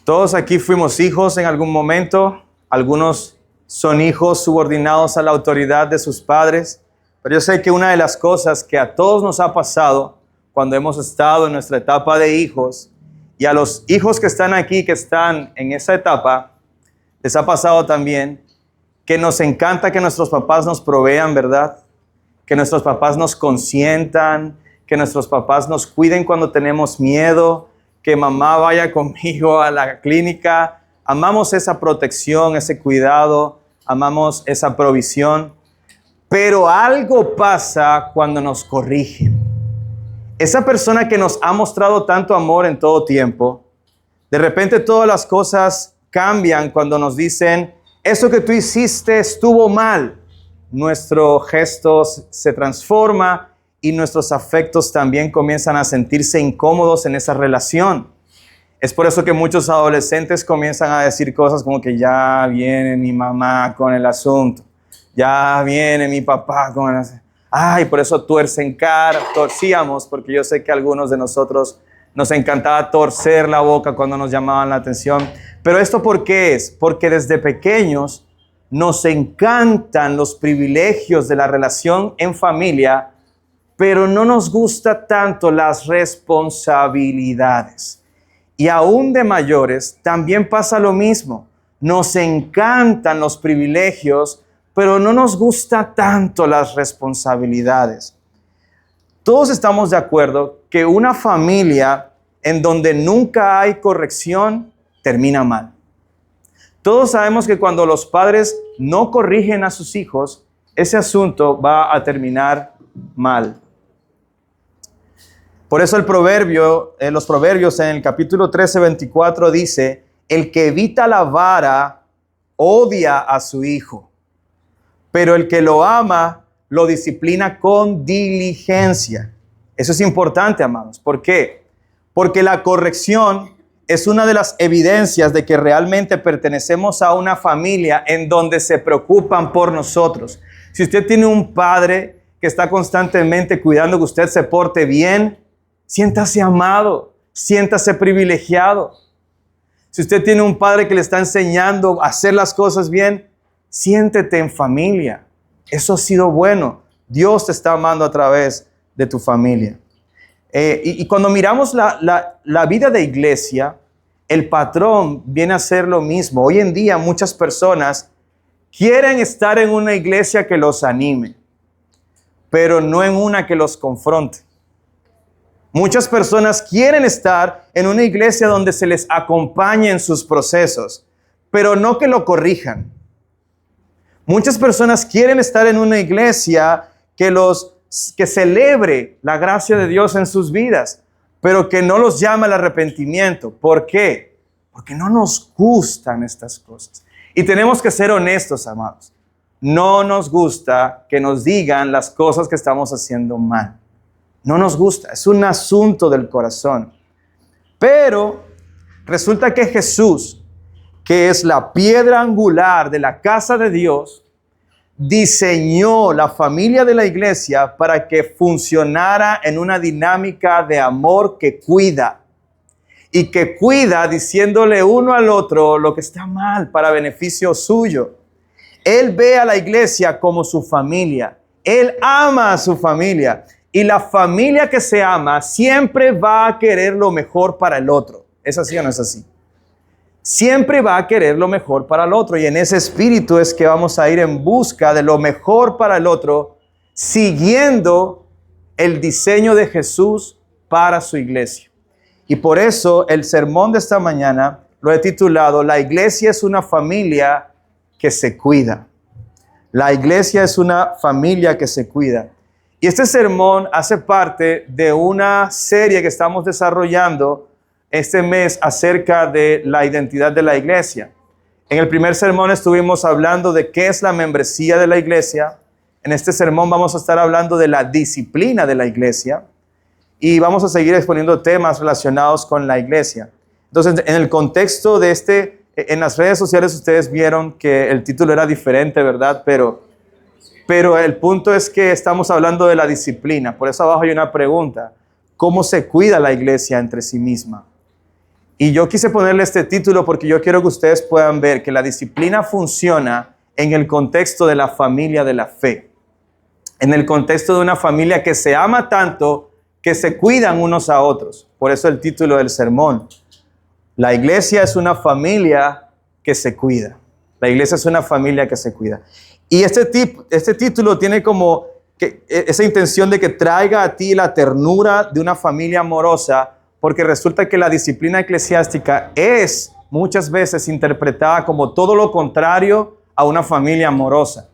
Todos aquí fuimos hijos en algún momento. Algunos son hijos subordinados a la autoridad de sus padres. Pero yo sé que una de las cosas que a todos nos ha pasado cuando hemos estado en nuestra etapa de hijos, y a los hijos que están aquí, que están en esa etapa, les ha pasado también que nos encanta que nuestros papás nos provean, ¿verdad? Que nuestros papás nos consientan, que nuestros papás nos cuiden cuando tenemos miedo, que mamá vaya conmigo a la clínica. Amamos esa protección, ese cuidado, amamos esa provisión. Pero algo pasa cuando nos corrigen. Esa persona que nos ha mostrado tanto amor en todo tiempo, de repente todas las cosas cambian cuando nos dicen, eso que tú hiciste estuvo mal. Nuestro gesto se transforma y nuestros afectos también comienzan a sentirse incómodos en esa relación. Es por eso que muchos adolescentes comienzan a decir cosas como que ya viene mi mamá con el asunto, ya viene mi papá con el asunto. Ay, por eso torcíamos, porque yo sé que a algunos de nosotros nos encantaba torcer la boca cuando nos llamaban la atención. Pero ¿esto por qué es? Porque desde pequeños nos encantan los privilegios de la relación en familia, pero no nos gusta tanto las responsabilidades. Y aún de mayores también pasa lo mismo. Nos encantan los privilegios, pero no nos gusta tanto las responsabilidades. Todos estamos de acuerdo que una familia en donde nunca hay corrección termina mal. Todos sabemos que cuando los padres no corrigen a sus hijos, ese asunto va a terminar mal. Por eso los proverbios en el capítulo 13:24 dice, el que evita la vara odia a su hijo, pero el que lo ama lo disciplina con diligencia. Eso es importante, amados. ¿Por qué? Porque la corrección es una de las evidencias de que realmente pertenecemos a una familia en donde se preocupan por nosotros. Si usted tiene un padre que está constantemente cuidando que usted se porte bien, siéntase amado, siéntase privilegiado. Si usted tiene un padre que le está enseñando a hacer las cosas bien, siéntete en familia. Eso ha sido bueno. Dios te está amando a través de tu familia. Y cuando miramos la vida de iglesia, el patrón viene a ser lo mismo. Hoy en día muchas personas quieren estar en una iglesia que los anime, pero no en una que los confronte. Muchas personas quieren estar en una iglesia donde se les acompañe en sus procesos, pero no que lo corrijan. Muchas personas quieren estar en una iglesia que celebre la gracia de Dios en sus vidas, pero que no los llame al arrepentimiento. ¿Por qué? Porque no nos gustan estas cosas. Y tenemos que ser honestos, amados. No nos gusta que nos digan las cosas que estamos haciendo mal. No nos gusta. Es un asunto del corazón. Pero resulta que Jesús, que es la piedra angular de la casa de Dios, diseñó la familia de la iglesia para que funcionara en una dinámica de amor que cuida. Y que cuida diciéndole uno al otro lo que está mal para beneficio suyo. Él ve a la iglesia como su familia. Él ama a su familia. Y la familia que se ama siempre va a querer lo mejor para el otro. ¿Es así o no es así? Siempre va a querer lo mejor para el otro. Y en ese espíritu es que vamos a ir en busca de lo mejor para el otro, siguiendo el diseño de Jesús para su iglesia. Y por eso el sermón de esta mañana lo he titulado, La iglesia es una familia que se cuida. La iglesia es una familia que se cuida. Y este sermón hace parte de una serie que estamos desarrollando este mes acerca de la identidad de la iglesia. En el primer sermón estuvimos hablando de qué es la membresía de la iglesia. En este sermón vamos a estar hablando de la disciplina de la iglesia y vamos a seguir exponiendo temas relacionados con la iglesia. Entonces, en el contexto de en las redes sociales ustedes vieron que el título era diferente, ¿verdad? Pero el punto es que estamos hablando de la disciplina. Por eso abajo hay una pregunta. ¿Cómo se cuida la iglesia entre sí misma? Y yo quise ponerle este título porque yo quiero que ustedes puedan ver que la disciplina funciona en el contexto de la familia de la fe. En el contexto de una familia que se ama tanto que se cuidan unos a otros. Por eso el título del sermón. La iglesia es una familia que se cuida. La iglesia es una familia que se cuida. Y este título tiene como esa intención de que traiga a ti la ternura de una familia amorosa, porque resulta que la disciplina eclesiástica es muchas veces interpretada como todo lo contrario a una familia amorosa.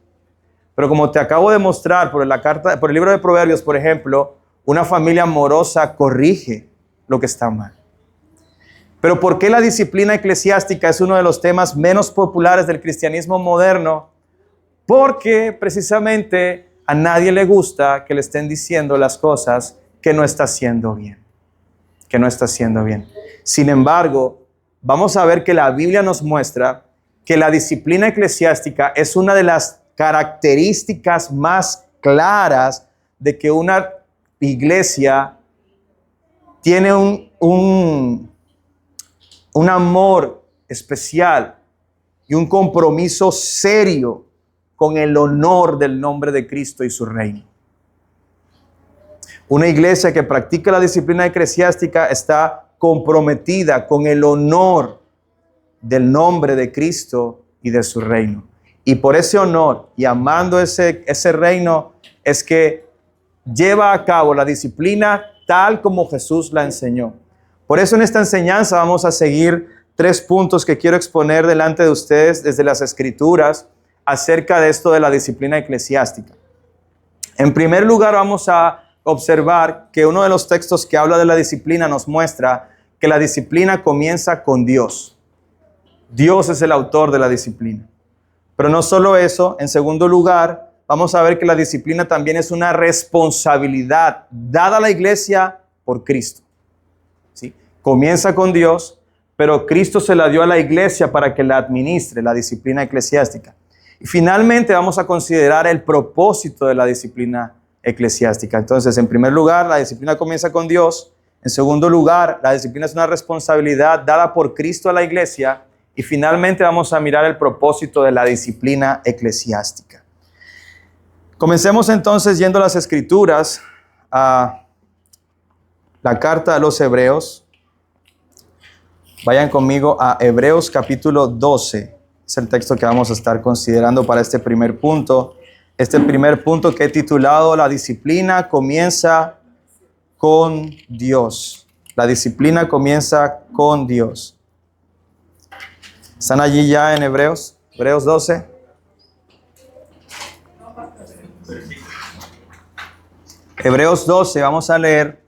Pero como te acabo de mostrar por el libro de Proverbios, por ejemplo, una familia amorosa corrige lo que está mal. Pero ¿por qué la disciplina eclesiástica es uno de los temas menos populares del cristianismo moderno? Porque precisamente a nadie le gusta que le estén diciendo las cosas que no está haciendo bien. Que no está haciendo bien. Sin embargo, vamos a ver que la Biblia nos muestra que la disciplina eclesiástica es una de las características más claras de que una iglesia tiene un amor especial y un compromiso serio con el honor del nombre de Cristo y su reino. Una iglesia que practica la disciplina eclesiástica está comprometida con el honor del nombre de Cristo y de su reino. Y por ese honor y amando ese reino es que lleva a cabo la disciplina tal como Jesús la enseñó. Por eso en esta enseñanza vamos a seguir 3 puntos que quiero exponer delante de ustedes desde las Escrituras acerca de esto de la disciplina eclesiástica. En primer lugar, vamos a observar que uno de los textos que habla de la disciplina nos muestra que la disciplina comienza con Dios. Dios es el autor de la disciplina. Pero no solo eso, en segundo lugar, vamos a ver que la disciplina también es una responsabilidad dada a la iglesia por Cristo. ¿Sí? Comienza con Dios, pero Cristo se la dio a la iglesia para que la administre, la disciplina eclesiástica. Y finalmente vamos a considerar el propósito de la disciplina eclesiástica. Entonces, en primer lugar, la disciplina comienza con Dios. En segundo lugar, la disciplina es una responsabilidad dada por Cristo a la iglesia. Y finalmente vamos a mirar el propósito de la disciplina eclesiástica. Comencemos entonces yendo a las Escrituras, a la carta a los Hebreos. Vayan conmigo a Hebreos capítulo 12. Es el texto que vamos a estar considerando para este primer punto. Este primer punto que he titulado La disciplina comienza con Dios. La disciplina comienza con Dios. ¿Están allí ya en Hebreos? Hebreos 12. Hebreos 12, vamos a leer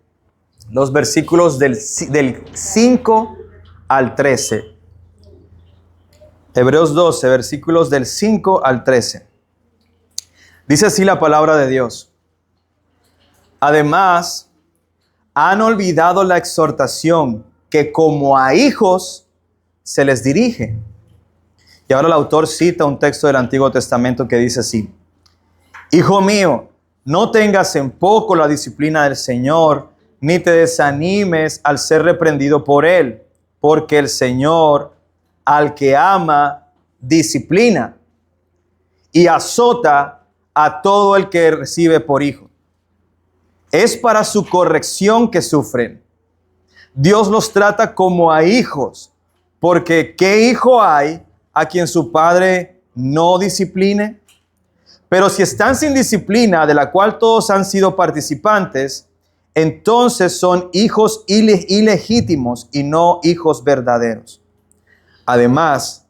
los versículos del 5 al 13. Hebreos 12, versículos del 5 al 13. Dice así la palabra de Dios. Además, han olvidado la exhortación que como a hijos se les dirige. Y ahora el autor cita un texto del Antiguo Testamento que dice así: Hijo mío, no tengas en poco la disciplina del Señor, ni te desanimes al ser reprendido por Él, porque el Señor al que ama disciplina y azota a todo el que recibe por hijo. Es para su corrección que sufren. Dios los trata como a hijos, porque ¿qué hijo hay a quien su padre no discipline? Pero si están sin disciplina, de la cual todos han sido participantes, entonces son hijos ilegítimos y no hijos verdaderos. Además,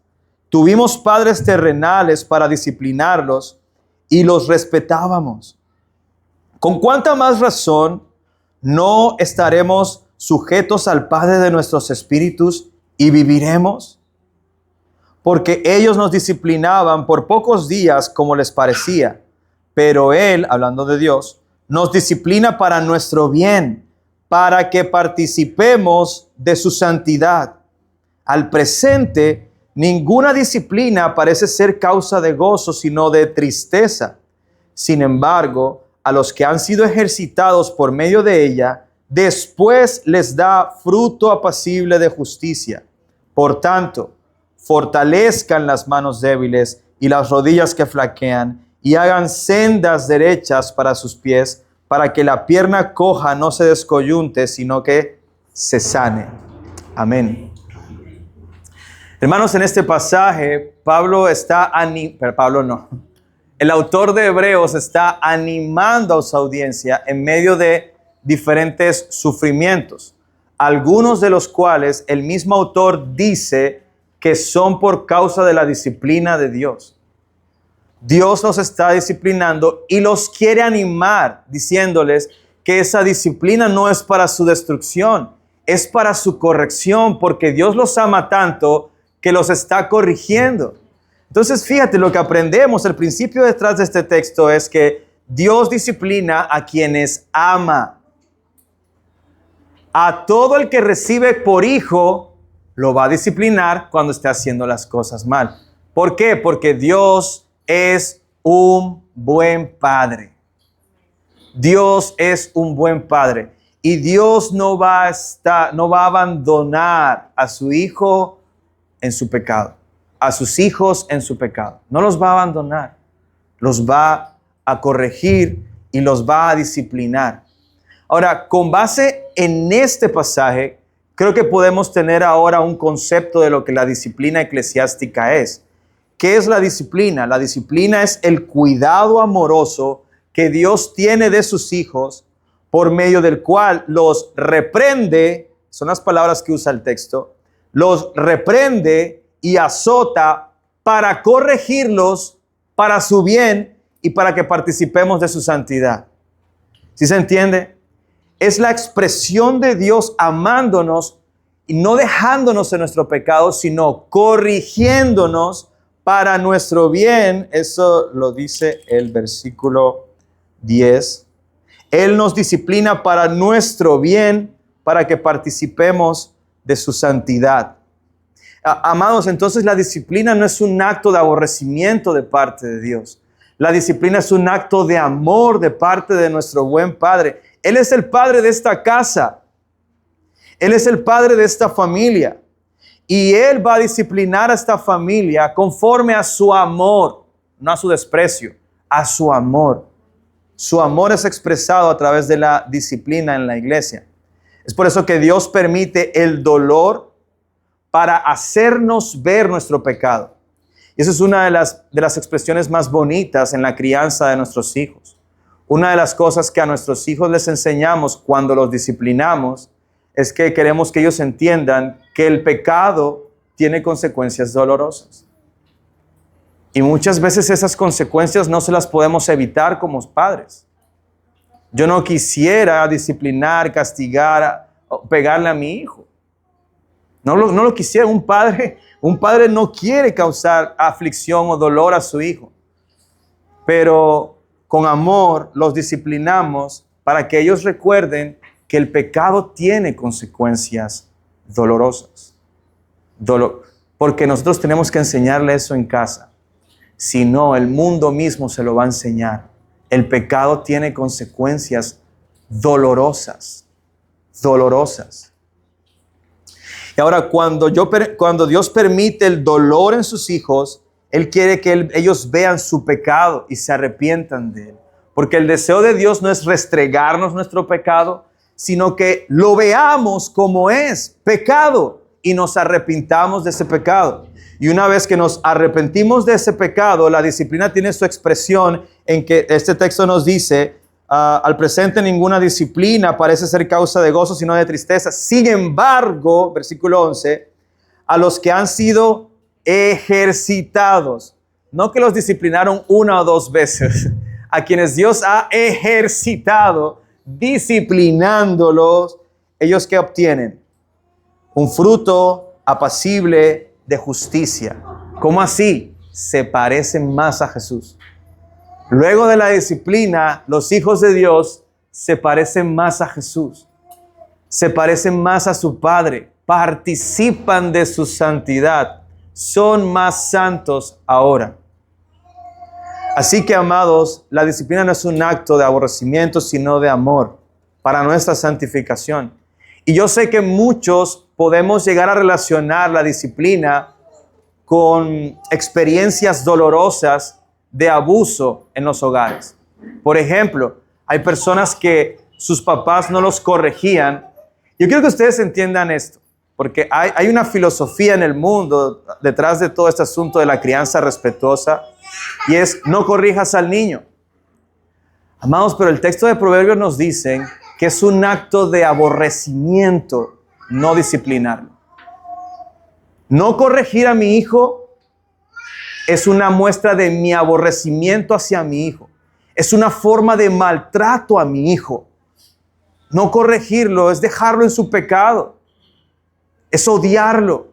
tuvimos padres terrenales para disciplinarlos y los respetábamos. ¿Con cuánta más razón no estaremos sujetos al Padre de nuestros espíritus y viviremos? Porque ellos nos disciplinaban por pocos días como les parecía, pero Él, hablando de Dios, nos disciplina para nuestro bien, para que participemos de su santidad. Al presente, ninguna disciplina parece ser causa de gozo, sino de tristeza. Sin embargo, a los que han sido ejercitados por medio de ella, después les da fruto apacible de justicia. Por tanto, fortalezcan las manos débiles y las rodillas que flaquean, y hagan sendas derechas para sus pies, para que la pierna coja no se descoyunte, sino que se sane. Amén. Hermanos, en este pasaje, el autor de Hebreos está animando a su audiencia en medio de diferentes sufrimientos, algunos de los cuales el mismo autor dice que son por causa de la disciplina de Dios. Dios los está disciplinando y los quiere animar, diciéndoles que esa disciplina no es para su destrucción, es para su corrección, porque Dios los ama tanto que los está corrigiendo. Entonces, fíjate lo que aprendemos. El principio detrás de este texto es que Dios disciplina a quienes ama. A todo el que recibe por hijo, lo va a disciplinar cuando esté haciendo las cosas mal. ¿Por qué? Porque Dios es un buen padre. Dios es un buen padre. Y Dios no va a abandonar a su hijo en su pecado, a sus hijos en su pecado. No los va a abandonar, los va a corregir y los va a disciplinar. Ahora, con base en este pasaje, creo que podemos tener ahora un concepto de lo que la disciplina eclesiástica es. ¿Qué es la disciplina? La disciplina es el cuidado amoroso que Dios tiene de sus hijos, por medio del cual los reprende, son las palabras que usa el texto, los reprende y azota para corregirlos para su bien y para que participemos de su santidad. ¿Sí se entiende? Es la expresión de Dios amándonos y no dejándonos en nuestro pecado, sino corrigiéndonos para nuestro bien. Eso lo dice el versículo 10. Él nos disciplina para nuestro bien, para que participemos de su santidad. Amados, entonces la disciplina no es un acto de aborrecimiento de parte de Dios. La disciplina es un acto de amor de parte de nuestro buen Padre. Él es el Padre de esta casa. Él es el Padre de esta familia. Y Él va a disciplinar a esta familia conforme a su amor, no a su desprecio, a su amor. Su amor es expresado a través de la disciplina en la iglesia. Es por eso que Dios permite el dolor para hacernos ver nuestro pecado. Y esa es una de las expresiones más bonitas en la crianza de nuestros hijos. Una de las cosas que a nuestros hijos les enseñamos cuando los disciplinamos es que queremos que ellos entiendan que el pecado tiene consecuencias dolorosas. Y muchas veces esas consecuencias no se las podemos evitar como padres. Yo no quisiera disciplinar, castigar, pegarle a mi hijo. No lo quisiera. Un padre no quiere causar aflicción o dolor a su hijo. Pero con amor los disciplinamos para que ellos recuerden que el pecado tiene consecuencias dolorosas. Porque nosotros tenemos que enseñarle eso en casa. Si no, el mundo mismo se lo va a enseñar. El pecado tiene consecuencias dolorosas. Dolorosas. Y ahora, cuando Dios permite el dolor en sus hijos, Él quiere que ellos vean su pecado y se arrepientan de él. Porque el deseo de Dios no es restregarnos nuestro pecado, sino que lo veamos como es, pecado, y nos arrepintamos de ese pecado. Y una vez que nos arrepentimos de ese pecado, la disciplina tiene su expresión en que este texto nos dice, al presente ninguna disciplina parece ser causa de gozo, sino de tristeza. Sin embargo, versículo 11, a los que han sido ejercitados, no que los disciplinaron una o dos veces, a quienes Dios ha ejercitado, disciplinándolos, ellos ¿qué obtienen? Un fruto apacible de justicia. ¿Cómo así? Se parecen más a Jesús. Luego de la disciplina, los hijos de Dios se parecen más a Jesús. Se parecen más a su Padre. Participan de su santidad. Son más santos ahora. Así que, amados, la disciplina no es un acto de aborrecimiento, sino de amor. para nuestra santificación. Y yo sé que muchos podemos llegar a relacionar la disciplina con experiencias dolorosas de abuso en los hogares. Por ejemplo, hay personas que sus papás no los corregían. Yo quiero que ustedes entiendan esto, porque hay una filosofía en el mundo detrás de todo este asunto de la crianza respetuosa, y es: no corrijas al niño. Amados, pero el texto de Proverbios nos dice que es un acto de aborrecimiento no disciplinarlo. No corregir a mi hijo es una muestra de mi aborrecimiento hacia mi hijo. Es una forma de maltrato a mi hijo. No corregirlo es dejarlo en su pecado. Es odiarlo.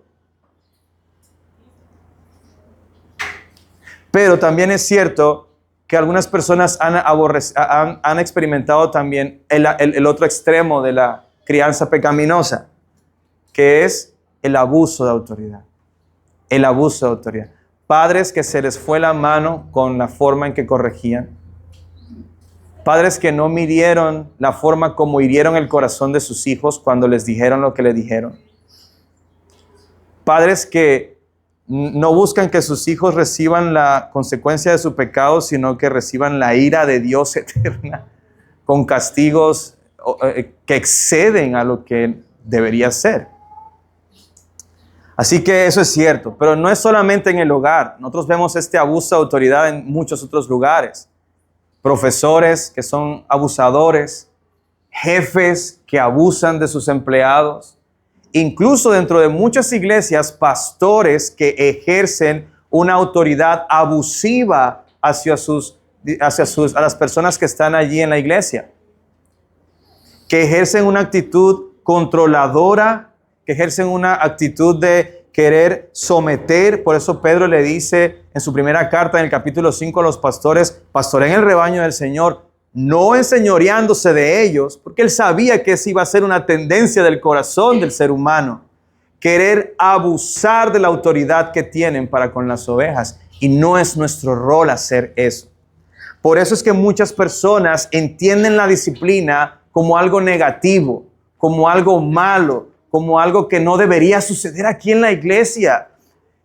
Pero también es cierto que algunas personas han experimentado también el otro extremo de la crianza pecaminosa, que es el abuso de autoridad. El abuso de autoridad. Padres que se les fue la mano con la forma en que corregían. Padres que no midieron la forma como hirieron el corazón de sus hijos cuando les dijeron lo que les dijeron. Padres que no buscan que sus hijos reciban la consecuencia de su pecado, sino que reciban la ira de Dios eterna con castigos que exceden a lo que debería ser. Así que eso es cierto, pero no es solamente en el hogar. Nosotros vemos este abuso de autoridad en muchos otros lugares. Profesores que son abusadores, jefes que abusan de sus empleados, incluso dentro de muchas iglesias, pastores que ejercen una autoridad abusiva hacia a las personas que están allí en la iglesia, que ejercen una actitud controladora, que ejercen una actitud de querer someter. Por eso Pedro le dice en su primera carta, en el capítulo 5, a los pastores: pastoreen el rebaño del Señor, no enseñoreándose de ellos, porque él sabía que esa iba a ser una tendencia del corazón del ser humano, querer abusar de la autoridad que tienen para con las ovejas, y no es nuestro rol hacer eso. Por eso es que muchas personas entienden la disciplina como algo negativo, como algo malo, como algo que no debería suceder aquí en la iglesia.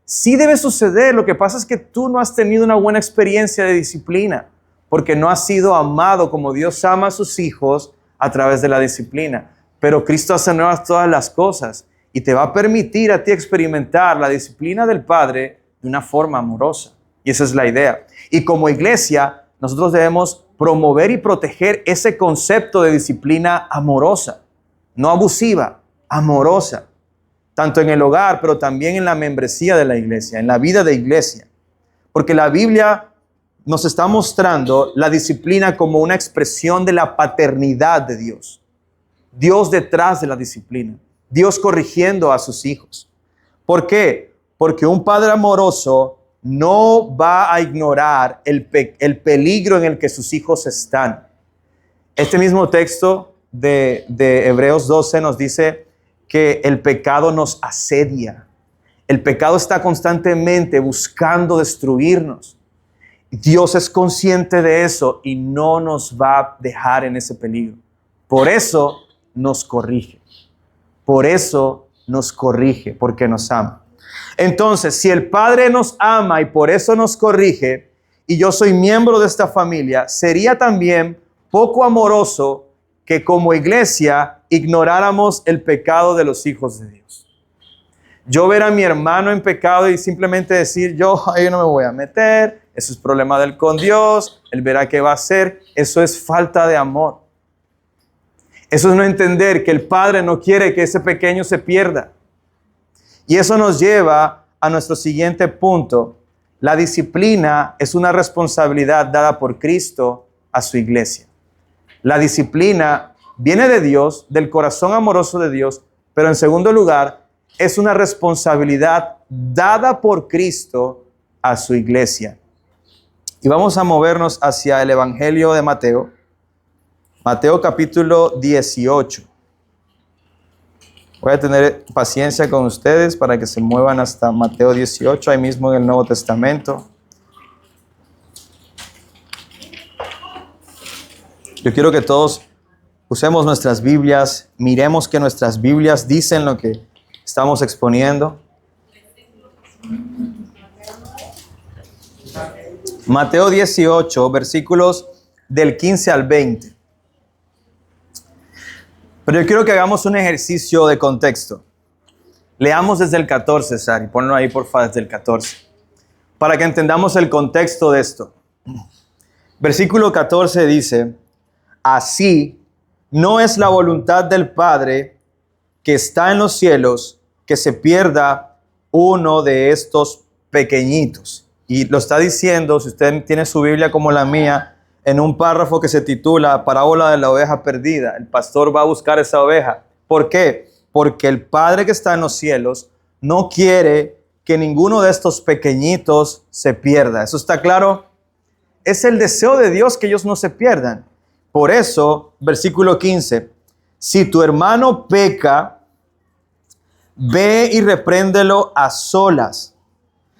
Sí debe suceder, lo que pasa es que tú no has tenido una buena experiencia de disciplina, porque no has sido amado como Dios ama a sus hijos a través de la disciplina. Pero Cristo hace nuevas todas las cosas y te va a permitir a ti experimentar la disciplina del Padre de una forma amorosa. Y esa es la idea. Y como iglesia, nosotros debemos promover y proteger ese concepto de disciplina amorosa, no abusiva, amorosa, tanto en el hogar, pero también en la membresía de la iglesia, en la vida de iglesia. Porque la Biblia nos está mostrando la disciplina como una expresión de la paternidad de Dios. Dios detrás de la disciplina. Dios corrigiendo a sus hijos. ¿Por qué? Porque un padre amoroso no va a ignorar el peligro en el que sus hijos están. Este mismo texto de Hebreos 12 nos dice que el pecado nos asedia. El pecado está constantemente buscando destruirnos. Dios es consciente de eso y no nos va a dejar en ese peligro. Por eso nos corrige. Por eso nos corrige, porque nos ama. Entonces, si el Padre nos ama y por eso nos corrige, y yo soy miembro de esta familia, sería también poco amoroso que como iglesia ignoráramos el pecado de los hijos de Dios. Yo ver a mi hermano en pecado y simplemente decir: yo no me voy a meter, eso es problema de él con Dios, él verá qué va a hacer. Eso es falta de amor. Eso es no entender que el Padre no quiere que ese pequeño se pierda. Y eso nos lleva a nuestro siguiente punto. La disciplina es una responsabilidad dada por Cristo a su iglesia. La disciplina viene de Dios, del corazón amoroso de Dios, pero en segundo lugar, es una responsabilidad dada por Cristo a su iglesia. Y vamos a movernos hacia el Evangelio de Mateo. Mateo capítulo 18. Voy a tener paciencia con ustedes para que se muevan hasta Mateo 18, ahí mismo en el Nuevo Testamento. Yo quiero que todos usemos nuestras Biblias, miremos que nuestras Biblias dicen lo que estamos exponiendo. Mateo 18, versículos del 15 al 20. Pero yo quiero que hagamos un ejercicio de contexto. Leamos desde el 14, Sari, ponlo ahí por favor desde el 14, para que entendamos el contexto de esto. Versículo 14 dice, así no es la voluntad del Padre que está en los cielos que se pierda uno de estos pequeñitos. Y lo está diciendo, si usted tiene su Biblia como la mía, en un párrafo que se titula Parábola de la oveja perdida. El pastor va a buscar esa oveja. ¿Por qué? Porque el Padre que está en los cielos no quiere que ninguno de estos pequeñitos se pierda. ¿Eso está claro? Es el deseo de Dios que ellos no se pierdan. Por eso, versículo 15, si tu hermano peca, ve y repréndelo a solas.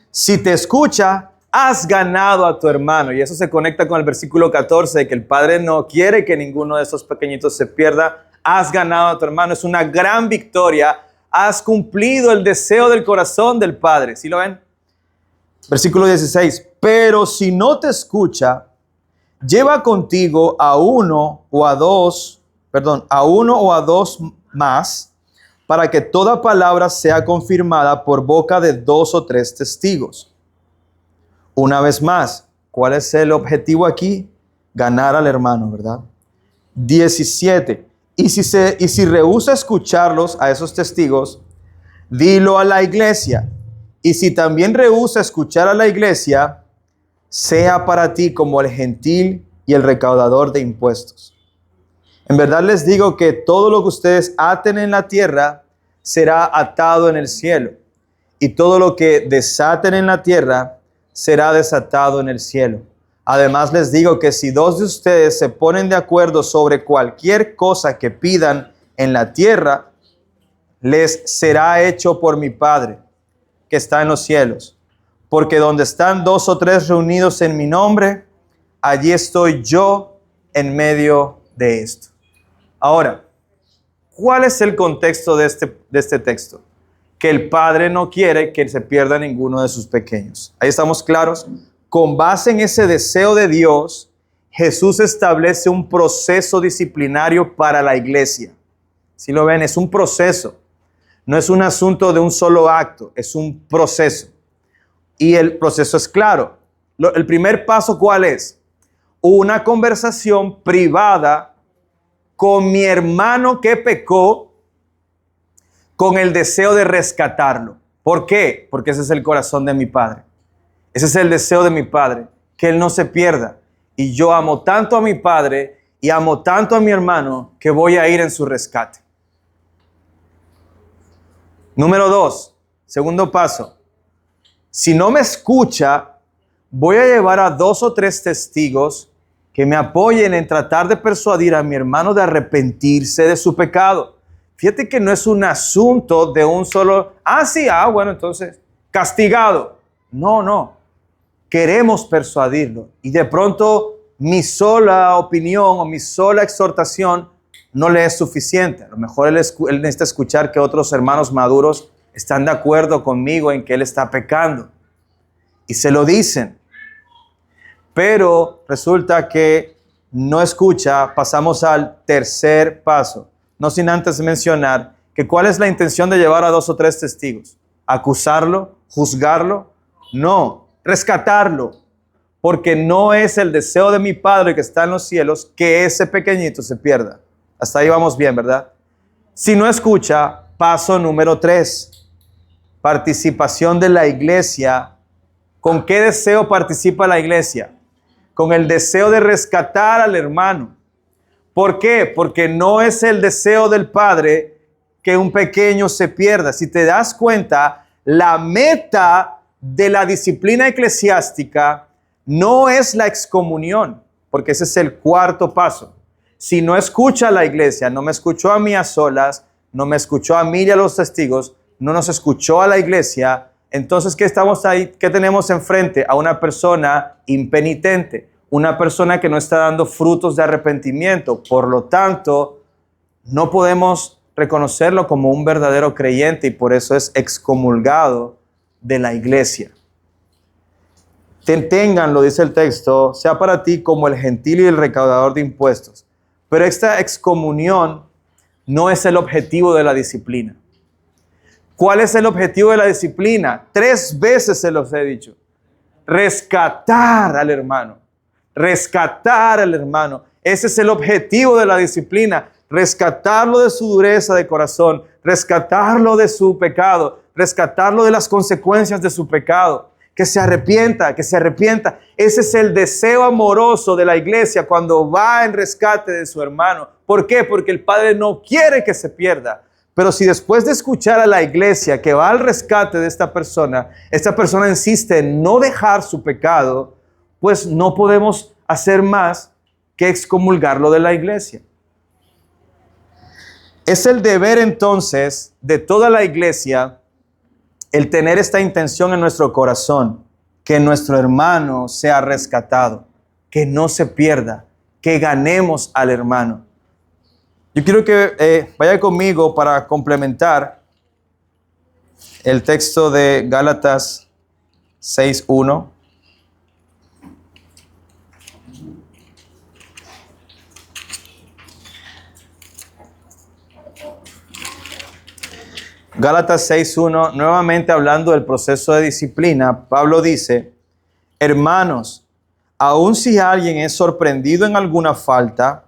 Si te escucha, has ganado a tu hermano. Y eso se conecta con el versículo 14, de que el Padre no quiere que ninguno de esos pequeñitos se pierda. Has ganado a tu hermano. Es una gran victoria. Has cumplido el deseo del corazón del Padre. ¿Sí lo ven? Versículo 16. Pero si no te escucha, lleva contigo a uno o a dos más, para que toda palabra sea confirmada por boca de 2 o 3 testigos. Una vez más, ¿cuál es el objetivo aquí? Ganar al hermano, ¿verdad? 17. Y si rehúsa escucharlos a esos testigos, dilo a la iglesia. Y si también rehúsa escuchar a la iglesia, sea para ti como el gentil y el recaudador de impuestos. En verdad les digo que todo lo que ustedes aten en la tierra será atado en el cielo, y todo lo que desaten en la tierra será desatado en el cielo. Además les digo que si 2 de ustedes se ponen de acuerdo sobre cualquier cosa que pidan en la tierra, les será hecho por mi Padre que está en los cielos. Porque donde están 2 o 3 reunidos en mi nombre, allí estoy yo en medio de esto. Ahora, ¿cuál es el contexto de este texto? Que el Padre no quiere que se pierda ninguno de sus pequeños. Ahí estamos claros. Con base en ese deseo de Dios, Jesús establece un proceso disciplinario para la iglesia. ¿Sí lo ven? Es un proceso. No es un asunto de un solo acto, es un proceso. Y el proceso es claro. El primer paso, ¿cuál es? Una conversación privada con mi hermano que pecó, con el deseo de rescatarlo. ¿Por qué? Porque ese es el corazón de mi Padre. Ese es el deseo de mi Padre, que él no se pierda. Y yo amo tanto a mi Padre y amo tanto a mi hermano que voy a ir en su rescate. Número 2, segundo paso. Si no me escucha, voy a llevar a 2 o 3 testigos que me apoyen en tratar de persuadir a mi hermano de arrepentirse de su pecado. Fíjate que no es un asunto de un solo, bueno, entonces, castigado. No. Queremos persuadirlo. Y de pronto mi sola opinión o mi sola exhortación no le es suficiente. A lo mejor él necesita escuchar que otros hermanos maduros están de acuerdo conmigo en que él está pecando. Y se lo dicen. Pero resulta que no escucha. Pasamos al tercer paso. No sin antes mencionar que ¿cuál es la intención de llevar a 2 o 3 testigos? ¿Acusarlo? ¿Juzgarlo? No, rescatarlo. Porque no es el deseo de mi Padre que está en los cielos que ese pequeñito se pierda. Hasta ahí vamos bien, ¿verdad? Si no escucha, paso número 3. Participación de la iglesia. ¿Con qué deseo participa la iglesia? Con el deseo de rescatar al hermano. ¿Por qué? Porque no es el deseo del Padre que un pequeño se pierda. Si te das cuenta, la meta de la disciplina eclesiástica no es la excomunión, porque ese es el cuarto paso. Si no escucha a la iglesia, no me escuchó a mí a solas, no me escuchó a mí y a los testigos, no nos escuchó a la iglesia, entonces ¿qué estamos ahí? ¿Qué tenemos enfrente? A una persona impenitente, una persona que no está dando frutos de arrepentimiento. Por lo tanto, no podemos reconocerlo como un verdadero creyente y por eso es excomulgado de la iglesia. Ténganlo, dice el texto, sea para ti como el gentil y el recaudador de impuestos. Pero esta excomunión no es el objetivo de la disciplina. ¿Cuál es el objetivo de la disciplina? 3 veces se los he dicho. Rescatar al hermano. Rescatar al hermano. Ese es el objetivo de la disciplina. Rescatarlo de su dureza de corazón. Rescatarlo de su pecado. Rescatarlo de las consecuencias de su pecado. Que se arrepienta, que se arrepienta. Ese es el deseo amoroso de la iglesia cuando va en rescate de su hermano. ¿Por qué? Porque el Padre no quiere que se pierda. Pero si después de escuchar a la iglesia que va al rescate de esta persona insiste en no dejar su pecado, pues no podemos hacer más que excomulgarlo de la iglesia. Es el deber entonces de toda la iglesia el tener esta intención en nuestro corazón, que nuestro hermano sea rescatado, que no se pierda, que ganemos al hermano. Yo quiero que vaya conmigo para complementar el texto de Gálatas 6:1. Gálatas 6:1, nuevamente hablando del proceso de disciplina, Pablo dice: hermanos, aun si alguien es sorprendido en alguna falta,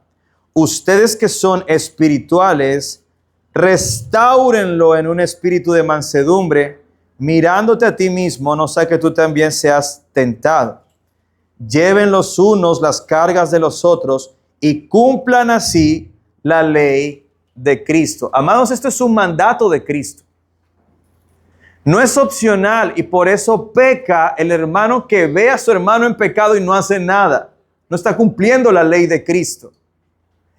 ustedes que son espirituales, restáurenlo en un espíritu de mansedumbre, mirándote a ti mismo, no sea que tú también seas tentado. Lleven los unos las cargas de los otros y cumplan así la ley de Cristo. Amados, esto es un mandato de Cristo. No es opcional y por eso peca el hermano que ve a su hermano en pecado y no hace nada. No está cumpliendo la ley de Cristo.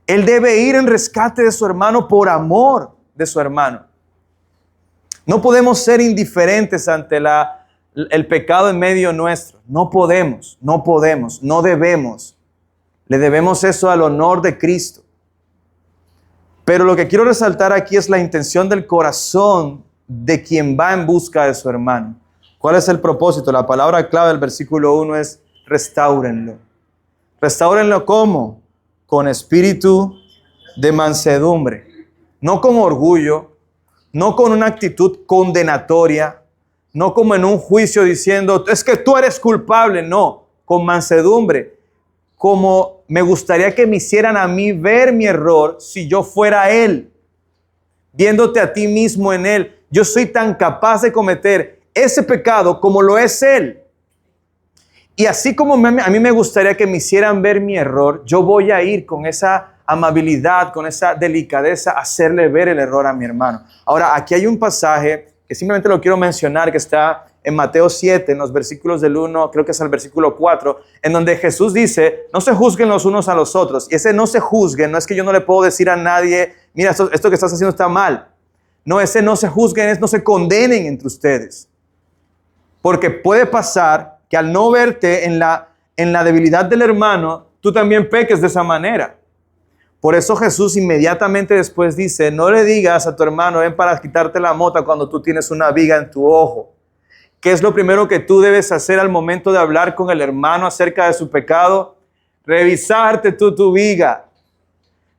Él debe ir en rescate de su hermano por amor de su hermano. No podemos ser indiferentes ante el pecado en medio nuestro. No podemos, no debemos. Le debemos eso al honor de Cristo. Pero lo que quiero resaltar aquí es la intención del corazón de quien va en busca de su hermano. ¿Cuál es el propósito? La palabra clave del versículo 1 es restáurenlo. ¿Restáurenlo cómo? Con espíritu de mansedumbre. No con orgullo, no con una actitud condenatoria, no como en un juicio diciendo, es que tú eres culpable. No, con mansedumbre. Como me gustaría que me hicieran a mí ver mi error si yo fuera él, viéndote a ti mismo en él. Yo soy tan capaz de cometer ese pecado como lo es él. Y así como a mí me gustaría que me hicieran ver mi error, yo voy a ir con esa amabilidad, con esa delicadeza, a hacerle ver el error a mi hermano. Ahora, aquí hay un pasaje que simplemente lo quiero mencionar, que está en Mateo 7, en los versículos del 1, creo que es el versículo 4, en donde Jesús dice, no se juzguen los unos a los otros. Y ese no se juzguen, no es que yo no le puedo decir a nadie, mira, esto que estás haciendo está mal. No, ese no se juzguen, es no se condenen entre ustedes. Porque puede pasar que al no verte en la debilidad del hermano, tú también peques de esa manera. Por eso Jesús inmediatamente después dice, no le digas a tu hermano, ven para quitarte la mota cuando tú tienes una viga en tu ojo. ¿Qué es lo primero que tú debes hacer al momento de hablar con el hermano acerca de su pecado? Revisarte tu viga.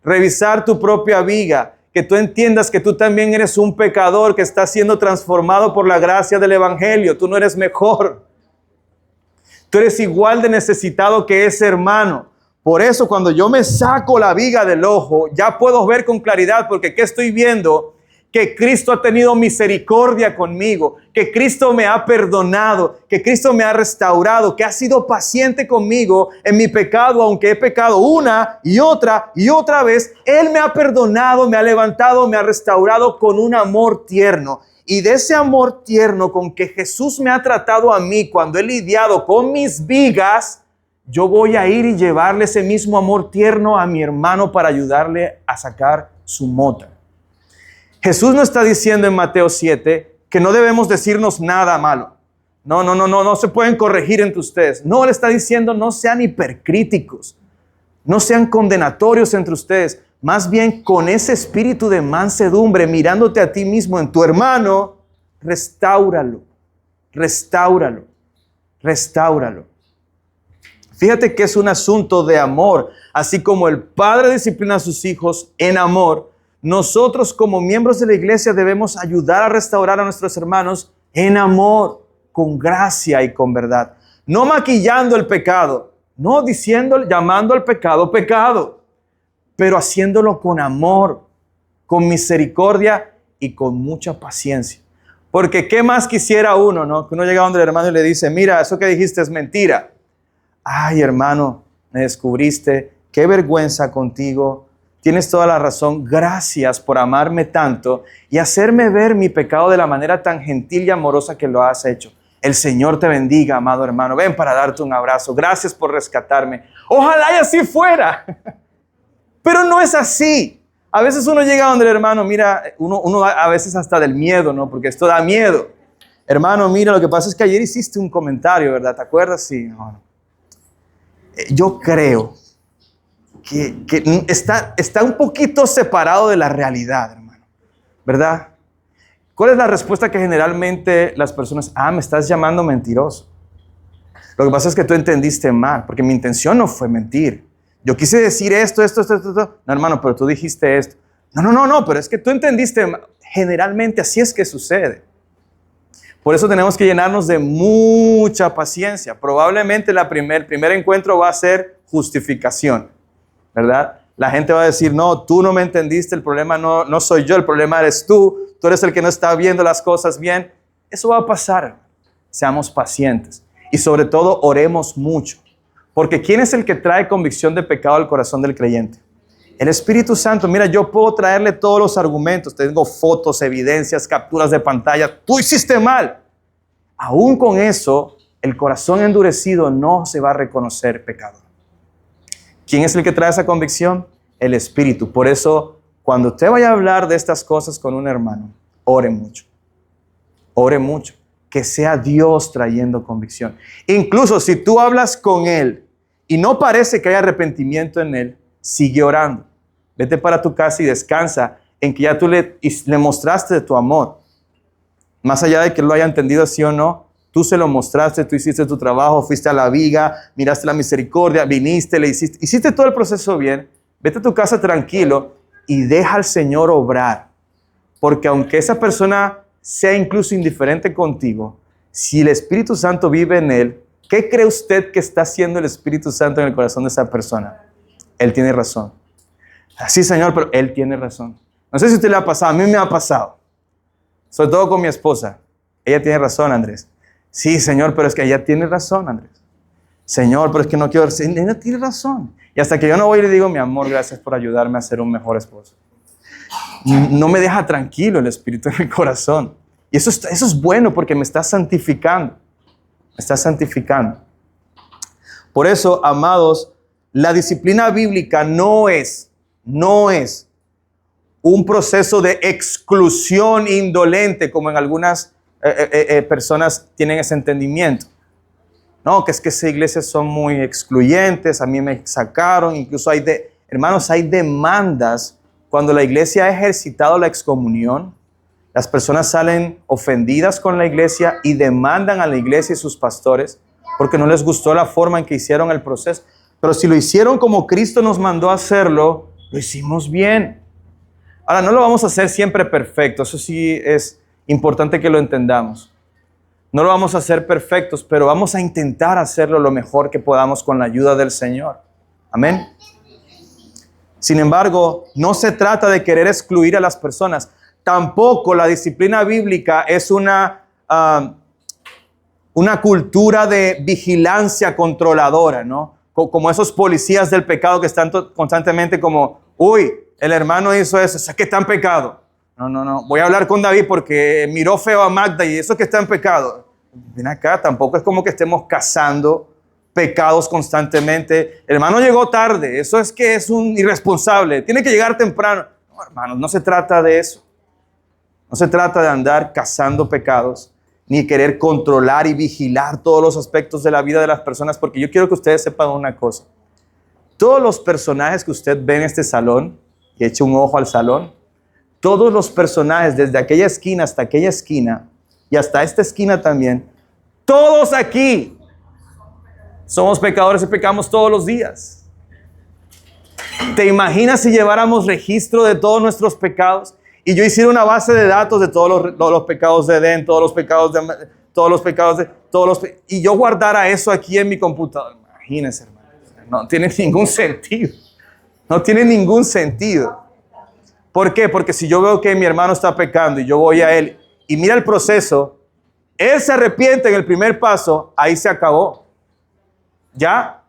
Revisar tu propia viga. Que tú entiendas que tú también eres un pecador que está siendo transformado por la gracia del evangelio. Tú no eres mejor. Tú eres igual de necesitado que ese hermano. Por eso cuando yo me saco la viga del ojo, ya puedo ver con claridad, porque ¿qué estoy viendo? Que Cristo ha tenido misericordia conmigo, que Cristo me ha perdonado, que Cristo me ha restaurado, que ha sido paciente conmigo en mi pecado, aunque he pecado una y otra vez. Él me ha perdonado, me ha levantado, me ha restaurado con un amor tierno. Y de ese amor tierno con que Jesús me ha tratado a mí cuando he lidiado con mis vigas, yo voy a ir y llevarle ese mismo amor tierno a mi hermano para ayudarle a sacar su mota. Jesús no está diciendo en Mateo 7 que no debemos decirnos nada malo. No se pueden corregir entre ustedes. No, le está diciendo no sean hipercríticos, no sean condenatorios entre ustedes. Más bien con ese espíritu de mansedumbre, mirándote a ti mismo en tu hermano, restáuralo, restáuralo, restáuralo. Fíjate que es un asunto de amor. Así como el padre disciplina a sus hijos en amor, nosotros como miembros de la iglesia debemos ayudar a restaurar a nuestros hermanos en amor, con gracia y con verdad. No maquillando el pecado, no llamando al pecado pecado, pero haciéndolo con amor, con misericordia y con mucha paciencia. Porque ¿qué más quisiera uno, no? Que uno llega donde el hermano y le dice, mira, eso que dijiste es mentira. Ay, hermano, me descubriste, qué vergüenza contigo. Tienes toda la razón. Gracias por amarme tanto y hacerme ver mi pecado de la manera tan gentil y amorosa que lo has hecho. El Señor te bendiga, amado hermano. Ven para darte un abrazo. Gracias por rescatarme. Ojalá y así fuera. Pero no es así. A veces uno llega donde el hermano, mira, uno a veces hasta del miedo, ¿no? Porque esto da miedo. Hermano, mira, lo que pasa es que ayer hiciste un comentario, ¿verdad? ¿Te acuerdas? Sí. No. Yo creo que está un poquito separado de la realidad, hermano, ¿verdad? ¿Cuál es la respuesta que generalmente las personas? Me estás llamando mentiroso. Lo que pasa es que tú entendiste mal, porque mi intención no fue mentir. Yo quise decir esto. No, hermano, pero tú dijiste esto. No, pero es que tú entendiste mal. Generalmente así es que sucede. Por eso tenemos que llenarnos de mucha paciencia. Probablemente el primer encuentro va a ser justificación, ¿verdad? La gente va a decir, no, tú no me entendiste, el problema no soy yo, el problema eres tú eres el que no está viendo las cosas bien. Eso va a pasar. Seamos pacientes y sobre todo oremos mucho. Porque ¿quién es el que trae convicción de pecado al corazón del creyente? El Espíritu Santo. Mira, yo puedo traerle todos los argumentos. Tengo fotos, evidencias, capturas de pantalla. Tú hiciste mal. Aún con eso, el corazón endurecido no se va a reconocer pecado. ¿Quién es el que trae esa convicción? El Espíritu. Por eso, cuando usted vaya a hablar de estas cosas con un hermano, ore mucho. Ore mucho. Que sea Dios trayendo convicción. Incluso si tú hablas con Él y no parece que haya arrepentimiento en Él, sigue orando. Vete para tu casa y descansa en que ya tú le mostraste de tu amor. Más allá de que lo haya entendido sí o no, tú se lo mostraste, tú hiciste tu trabajo, fuiste a la viga, miraste la misericordia, viniste, le hiciste todo el proceso bien. Vete a tu casa tranquilo y deja al Señor obrar. Porque aunque esa persona sea incluso indiferente contigo, si el Espíritu Santo vive en él, ¿qué cree usted que está haciendo el Espíritu Santo en el corazón de esa persona? Él tiene razón. Sí, Señor, pero Él tiene razón. No sé si a usted le ha pasado, a mí me ha pasado. Sobre todo con mi esposa. Ella tiene razón, Andrés. Sí, Señor, pero es que ella tiene razón, Andrés. Señor, pero es que no quiero... Ella tiene razón. Y hasta que yo no voy y le digo, mi amor, gracias por ayudarme a ser un mejor esposo. No me deja tranquilo el Espíritu en el corazón. Y eso es bueno porque me está santificando. Me está santificando. Por eso, amados, la disciplina bíblica no es un proceso de exclusión indolente como en algunas personas tienen ese entendimiento. No, que es que esas iglesias son muy excluyentes, a mí me sacaron, incluso hay demandas cuando la iglesia ha ejercitado la excomunión. Las personas salen ofendidas con la iglesia y demandan a la iglesia y sus pastores porque no les gustó la forma en que hicieron el proceso. Pero si lo hicieron como Cristo nos mandó a hacerlo, lo hicimos bien. Ahora, no lo vamos a hacer siempre perfecto. Eso sí es importante que lo entendamos. No lo vamos a hacer perfectos, pero vamos a intentar hacerlo lo mejor que podamos con la ayuda del Señor. Amén. Sin embargo, no se trata de querer excluir a las personas. Tampoco la disciplina bíblica es una cultura de vigilancia controladora, ¿no? Como esos policías del pecado que están constantemente como, uy, el hermano hizo eso, eso es que está en pecado. No, voy a hablar con David porque miró feo a Magda y eso es que está en pecado. Ven acá, tampoco es como que estemos cazando pecados constantemente. El hermano llegó tarde, eso es que es un irresponsable, tiene que llegar temprano. No, hermanos, no se trata de eso. No se trata de andar cazando pecados, ni querer controlar y vigilar todos los aspectos de la vida de las personas, porque yo quiero que ustedes sepan una cosa. Todos los personajes que usted ve en este salón y eche un ojo al salón, todos los personajes, desde aquella esquina hasta aquella esquina, y hasta esta esquina también, todos aquí somos pecadores y pecamos todos los días. ¿Te imaginas si lleváramos registro de todos nuestros pecados? Y yo hiciera una base de datos de todos los pecados de Edén, y yo guardara eso aquí en mi computadora. Imagínense, hermano. No tiene ningún sentido. No tiene ningún sentido. ¿Por qué? Porque si yo veo que mi hermano está pecando y yo voy a él y mira el proceso, él se arrepiente en el primer paso, ahí se acabó. ¿Ya?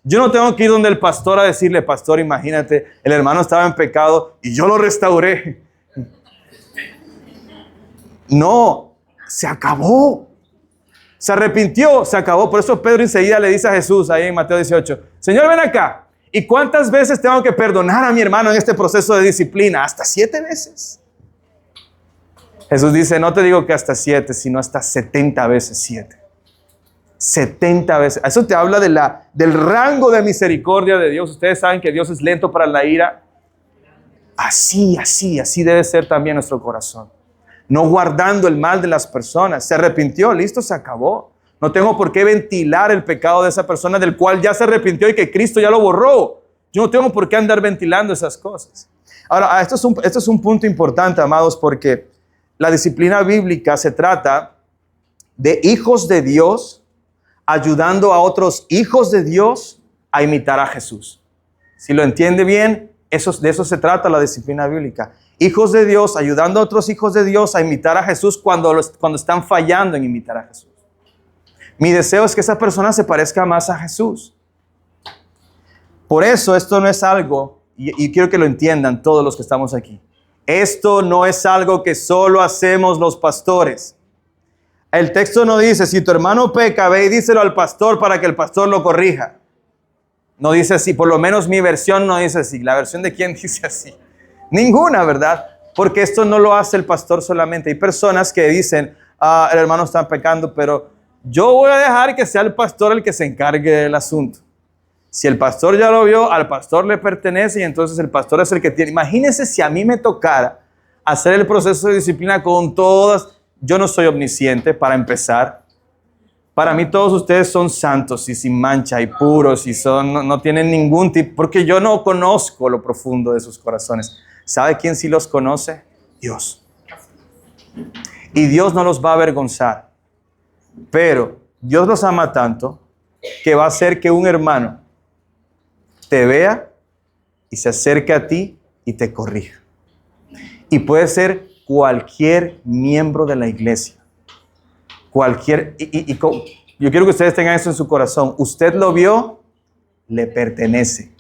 Yo no tengo que ir donde el pastor a decirle, pastor, imagínate, el hermano estaba en pecado y yo lo restauré. No, se acabó. Se arrepintió, se acabó. Por eso Pedro enseguida le dice a Jesús, ahí en Mateo 18, Señor, ven acá. ¿Y cuántas veces tengo que perdonar a mi hermano en este proceso de disciplina? ¿Hasta 7 veces? Jesús dice, no te digo que hasta 7, sino hasta 70 veces 7. 70 veces. Eso te habla del rango de misericordia de Dios. Ustedes saben que Dios es lento para la ira. Así debe ser también nuestro corazón. No guardando el mal de las personas. Se arrepintió, listo, se acabó. No tengo por qué ventilar el pecado de esa persona del cual ya se arrepintió y que Cristo ya lo borró. Yo no tengo por qué andar ventilando esas cosas. Ahora, esto es un punto importante, amados, porque la disciplina bíblica se trata de hijos de Dios ayudando a otros hijos de Dios a imitar a Jesús. Si lo entiende bien, de eso se trata la disciplina bíblica. Hijos de Dios ayudando a otros hijos de Dios a imitar a Jesús cuando están fallando en imitar a Jesús. Mi deseo es que esa persona se parezca más a Jesús. Por eso esto no es algo, y quiero que lo entiendan todos los que estamos aquí, esto no es algo que solo hacemos los pastores. El texto no dice, si tu hermano peca, ve y díselo al pastor para que el pastor lo corrija. No dice así, por lo menos mi versión no dice así. ¿La versión de quién dice así? Ninguna, ¿verdad? Porque esto no lo hace el pastor solamente. Hay personas que dicen, el hermano está pecando, pero yo voy a dejar que sea el pastor el que se encargue del asunto. Si el pastor ya lo vio, al pastor le pertenece y entonces el pastor es el que tiene. Imagínense si a mí me tocara hacer el proceso de disciplina con todas. Yo no soy omnisciente, para empezar. Para mí todos ustedes son santos y sin mancha y puros y no tienen ningún tipo, porque yo no conozco lo profundo de sus corazones. ¿Sabe quién sí los conoce? Dios. Y Dios no los va a avergonzar. Pero Dios los ama tanto que va a hacer que un hermano te vea y se acerque a ti y te corrija. Y puede ser cualquier miembro de la iglesia. Yo quiero que ustedes tengan eso en su corazón. Usted lo vio, le pertenece.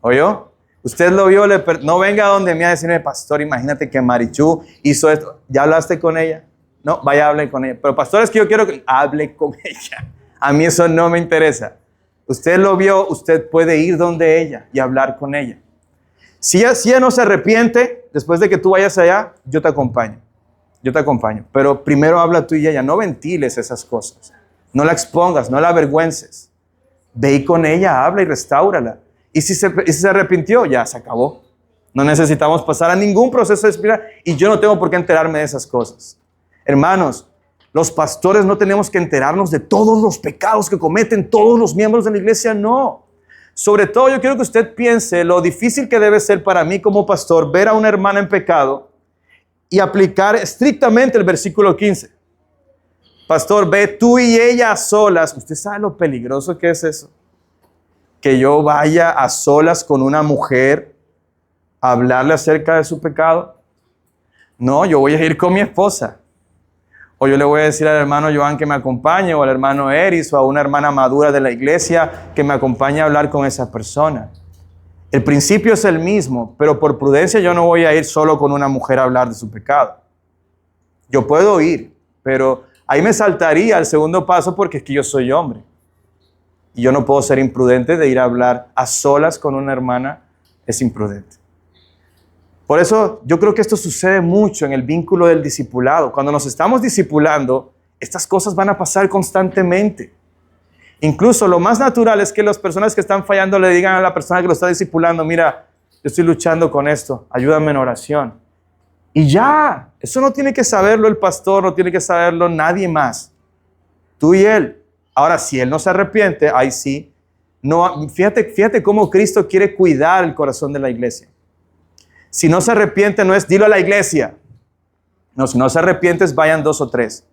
¿Oyó? Usted lo vio, no venga donde me a decirme, pastor, imagínate que Marichú hizo esto. ¿Ya hablaste con ella? No, vaya, hable con ella. Pero pastor, es que yo quiero que hable con ella. A mí eso no me interesa. Usted lo vio, usted puede ir donde ella y hablar con ella. Si ella no se arrepiente, después de que tú vayas allá, yo te acompaño. Yo te acompaño. Pero primero habla tú y ella. No ventiles esas cosas. No la expongas, no la avergüences. Ve y con ella, habla y restáurala. Y si se arrepintió, ya se acabó. No necesitamos pasar a ningún proceso de disciplina y yo no tengo por qué enterarme de esas cosas. Hermanos, los pastores no tenemos que enterarnos de todos los pecados que cometen todos los miembros de la iglesia, no. Sobre todo yo quiero que usted piense lo difícil que debe ser para mí como pastor ver a una hermana en pecado y aplicar estrictamente el versículo 15. Pastor, ve tú y ella a solas. ¿Usted sabe lo peligroso que es eso? Que yo vaya a solas con una mujer a hablarle acerca de su pecado. No, yo voy a ir con mi esposa. O yo le voy a decir al hermano Joan que me acompañe, o al hermano Eris, o a una hermana madura de la iglesia que me acompañe a hablar con esa persona. El principio es el mismo, pero por prudencia yo no voy a ir solo con una mujer a hablar de su pecado. Yo puedo ir, pero ahí me saltaría el segundo paso porque es que yo soy hombre. Y yo no puedo ser imprudente de ir a hablar a solas con una hermana, es imprudente. Por eso yo creo que esto sucede mucho en el vínculo del discipulado. Cuando nos estamos discipulando, estas cosas van a pasar constantemente. Incluso lo más natural es que las personas que están fallando le digan a la persona que lo está discipulando, mira, yo estoy luchando con esto, ayúdame en oración. Y ya, eso no tiene que saberlo el pastor, no tiene que saberlo nadie más. Tú y él. Ahora, si él no se arrepiente, ahí sí. No, fíjate cómo Cristo quiere cuidar el corazón de la iglesia. Si no se arrepiente, no es dilo a la iglesia. No, si no se arrepientes, vayan 2 o 3.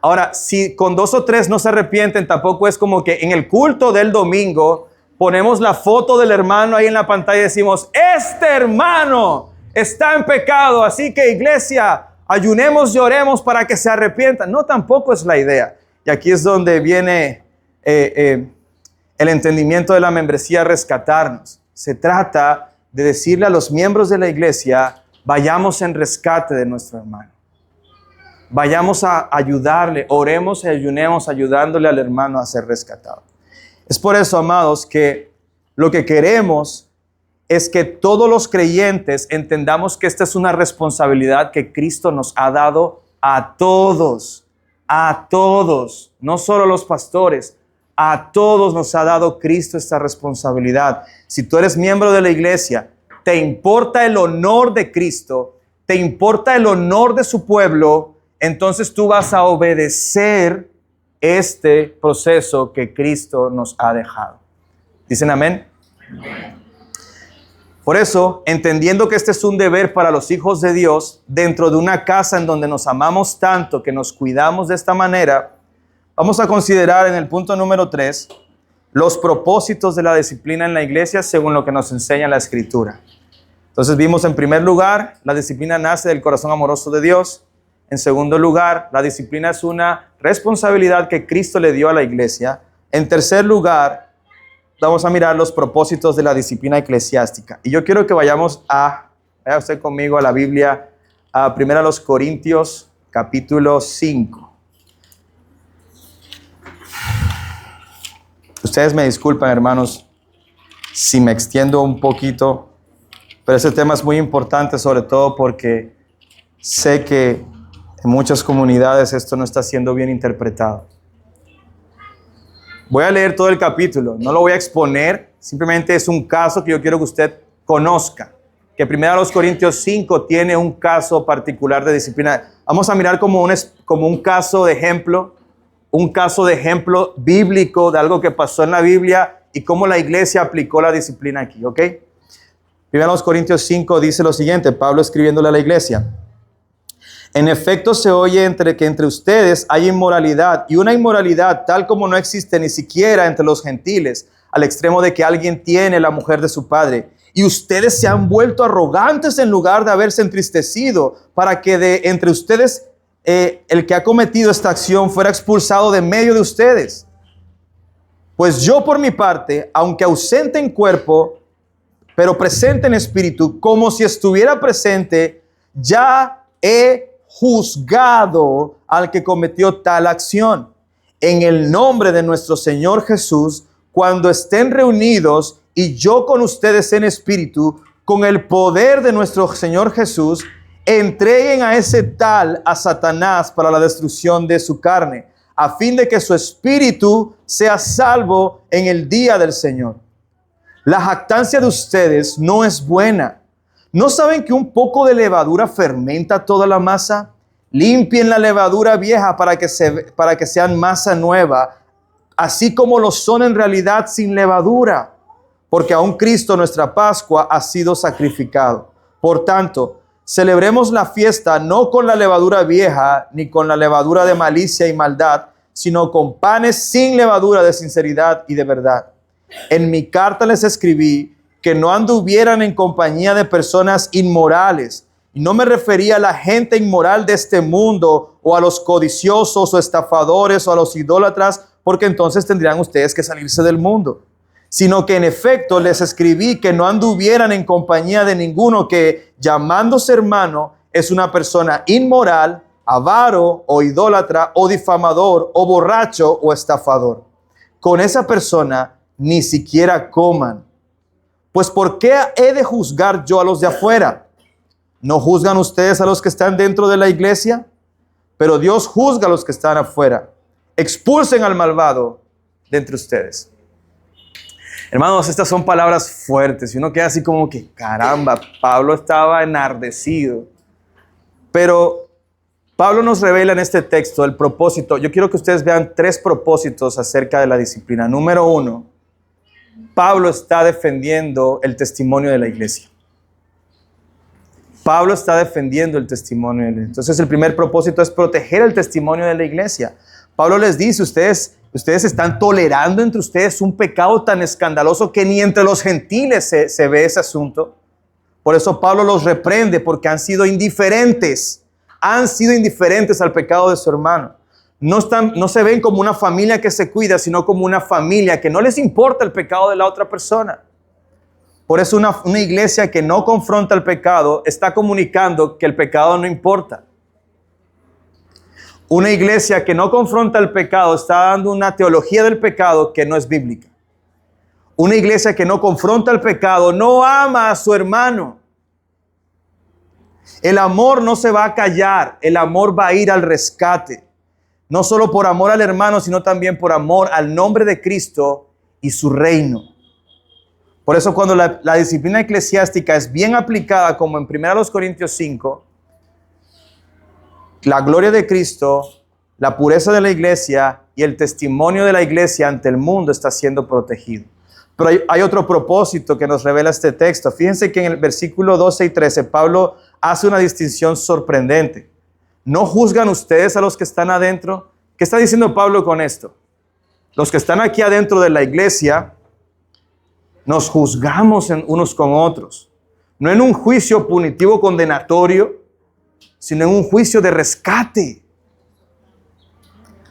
Ahora, si con 2 o 3 no se arrepienten, tampoco es como que en el culto del domingo ponemos la foto del hermano ahí en la pantalla y decimos, este hermano está en pecado, así que iglesia, ayunemos y oremos para que se arrepienta. No, tampoco es la idea. Y aquí es donde viene el entendimiento de la membresía, rescatarnos. Se trata de decirle a los miembros de la iglesia, vayamos en rescate de nuestro hermano. Vayamos a ayudarle, oremos y ayunemos ayudándole al hermano a ser rescatado. Es por eso, amados, que lo que queremos es que todos los creyentes entendamos que esta es una responsabilidad que Cristo nos ha dado a todos, no solo los pastores, a todos nos ha dado Cristo esta responsabilidad. Si tú eres miembro de la iglesia, te importa el honor de Cristo, te importa el honor de su pueblo, entonces tú vas a obedecer este proceso que Cristo nos ha dejado. ¿Dicen amén? Por eso, entendiendo que este es un deber para los hijos de Dios, dentro de una casa en donde nos amamos tanto, que nos cuidamos de esta manera, vamos a considerar en el punto número 3 los propósitos de la disciplina en la iglesia según lo que nos enseña la Escritura. Entonces vimos en primer lugar, la disciplina nace del corazón amoroso de Dios. En segundo lugar, la disciplina es una responsabilidad que Cristo le dio a la iglesia. En tercer lugar, vamos a mirar los propósitos de la disciplina eclesiástica. Y yo quiero que vaya usted conmigo a la Biblia, a 1 Corintios, capítulo 5. Ustedes me disculpan, hermanos, si me extiendo un poquito, pero ese tema es muy importante, sobre todo porque sé que en muchas comunidades esto no está siendo bien interpretado. Voy a leer todo el capítulo, no lo voy a exponer, simplemente es un caso que yo quiero que usted conozca, que 1 Corintios 5 tiene un caso particular de disciplina. Vamos a mirar como un caso de ejemplo, bíblico de algo que pasó en la Biblia y cómo la iglesia aplicó la disciplina aquí, ¿ok? 1 Corintios 5 dice lo siguiente, Pablo escribiéndole a la iglesia. En efecto se oye que entre ustedes hay inmoralidad, y una inmoralidad tal como no existe ni siquiera entre los gentiles, al extremo de que alguien tiene la mujer de su padre. Y ustedes se han vuelto arrogantes en lugar de haberse entristecido, para que de entre ustedes el que ha cometido esta acción fuera expulsado de medio de ustedes. Pues yo por mi parte, aunque ausente en cuerpo, pero presente en espíritu, como si estuviera presente, ya he juzgado al que cometió tal acción. En el nombre de nuestro Señor Jesús, cuando estén reunidos y yo con ustedes en espíritu, con el poder de nuestro Señor Jesús, entreguen a ese tal a Satanás para la destrucción de su carne, a fin de que su espíritu sea salvo en el día del Señor. La jactancia de ustedes no es buena. ¿No saben que un poco de levadura fermenta toda la masa? Limpien la levadura vieja para que sean masa nueva, así como lo son en realidad sin levadura, porque aún Cristo, nuestra Pascua, ha sido sacrificado. Por tanto, celebremos la fiesta no con la levadura vieja, ni con la levadura de malicia y maldad, sino con panes sin levadura de sinceridad y de verdad. En mi carta les escribí que no anduvieran en compañía de personas inmorales. Y no me refería a la gente inmoral de este mundo, o a los codiciosos, o estafadores, o a los idólatras, porque entonces tendrían ustedes que salirse del mundo. Sino que en efecto les escribí que no anduvieran en compañía de ninguno que, llamándose hermano, es una persona inmoral, avaro, o idólatra, o difamador, o borracho, o estafador. Con esa persona ni siquiera coman. Pues ¿por qué he de juzgar yo a los de afuera? ¿No juzgan ustedes a los que están dentro de la iglesia? Pero Dios juzga a los que están afuera. Expulsen al malvado de entre ustedes. Hermanos, estas son palabras fuertes y uno queda así como que, caramba, Pablo estaba enardecido. Pero Pablo nos revela en este texto el propósito. Yo quiero que ustedes vean 3 propósitos acerca de la disciplina. Número 1, Pablo está defendiendo el testimonio de la iglesia. Pablo está defendiendo el testimonio de la iglesia. Entonces el primer propósito es proteger el testimonio de la iglesia. Pablo les dice, ustedes están tolerando entre ustedes un pecado tan escandaloso que ni entre los gentiles se ve ese asunto. Por eso Pablo los reprende porque han sido indiferentes al pecado de su hermano. No se ven como una familia que se cuida, sino como una familia que no les importa el pecado de la otra persona. Por eso una iglesia que no confronta el pecado está comunicando que el pecado no importa. Una iglesia que no confronta el pecado está dando una teología del pecado que no es bíblica. Una iglesia que no confronta el pecado no ama a su hermano. El amor no se va a callar, el amor va a ir al rescate. No solo por amor al hermano, sino también por amor al nombre de Cristo y su reino. Por eso cuando la disciplina eclesiástica es bien aplicada, como en 1 Corintios 5, la gloria de Cristo, la pureza de la iglesia y el testimonio de la iglesia ante el mundo está siendo protegido. Pero hay otro propósito que nos revela este texto. Fíjense que en el versículo 12 y 13, Pablo hace una distinción sorprendente. ¿No juzgan ustedes a los que están adentro? ¿Qué está diciendo Pablo con esto? Los que están aquí adentro de la iglesia, nos juzgamos unos con otros. No en un juicio punitivo condenatorio, sino en un juicio de rescate.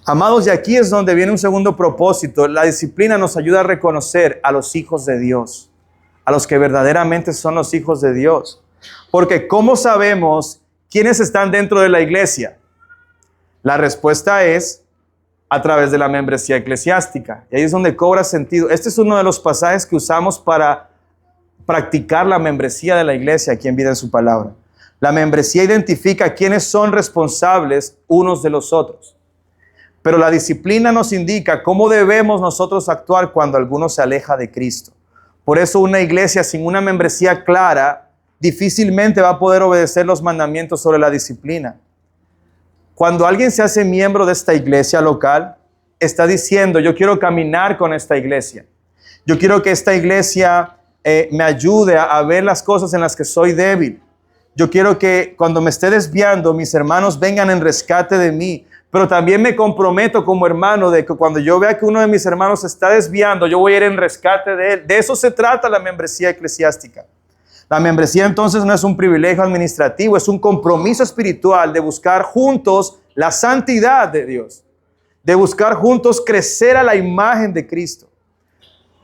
Amados, y aquí es donde viene un segundo propósito. La disciplina nos ayuda a reconocer a los hijos de Dios, a los que verdaderamente son los hijos de Dios. Porque ¿cómo sabemos quiénes están dentro de la iglesia? La respuesta es a través de la membresía eclesiástica. Y ahí es donde cobra sentido. Este es uno de los pasajes que usamos para practicar la membresía de la iglesia aquí en Vida en su Palabra. La membresía identifica quiénes son responsables unos de los otros. Pero la disciplina nos indica cómo debemos nosotros actuar cuando alguno se aleja de Cristo. Por eso una iglesia sin una membresía clara difícilmente va a poder obedecer los mandamientos sobre la disciplina. Cuando alguien se hace miembro de esta iglesia local, está diciendo, yo quiero caminar con esta iglesia. Yo quiero que esta iglesia me ayude a ver las cosas en las que soy débil. Yo quiero que cuando me esté desviando, mis hermanos vengan en rescate de mí. Pero también me comprometo como hermano de que cuando yo vea que uno de mis hermanos se está desviando, yo voy a ir en rescate de él. De eso se trata la membresía eclesiástica. La membresía entonces no es un privilegio administrativo, es un compromiso espiritual de buscar juntos la santidad de Dios, de buscar juntos crecer a la imagen de Cristo.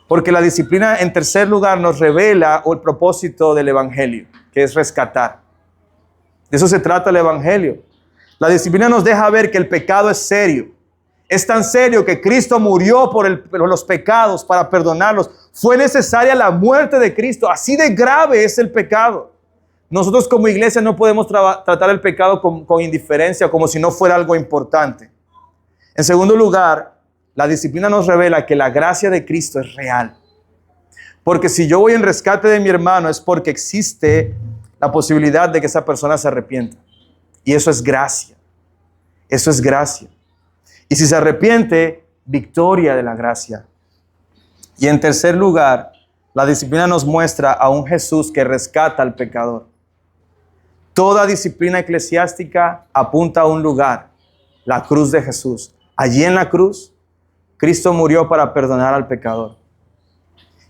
Porque la disciplina, en tercer lugar, nos revela el propósito del evangelio, que es rescatar. De eso se trata el evangelio. La disciplina nos deja ver que el pecado es serio. Es tan serio que Cristo murió por los pecados para perdonarlos. Fue necesaria la muerte de Cristo. Así de grave es el pecado. Nosotros como iglesia no podemos tratar el pecado con indiferencia, como si no fuera algo importante. En segundo lugar, la disciplina nos revela que la gracia de Cristo es real. Porque si yo voy en rescate de mi hermano es porque existe la posibilidad de que esa persona se arrepienta. Y eso es gracia. Eso es gracia. Y si se arrepiente, victoria de la gracia. Y en tercer lugar, la disciplina nos muestra a un Jesús que rescata al pecador. Toda disciplina eclesiástica apunta a un lugar, la cruz de Jesús. Allí en la cruz, Cristo murió para perdonar al pecador.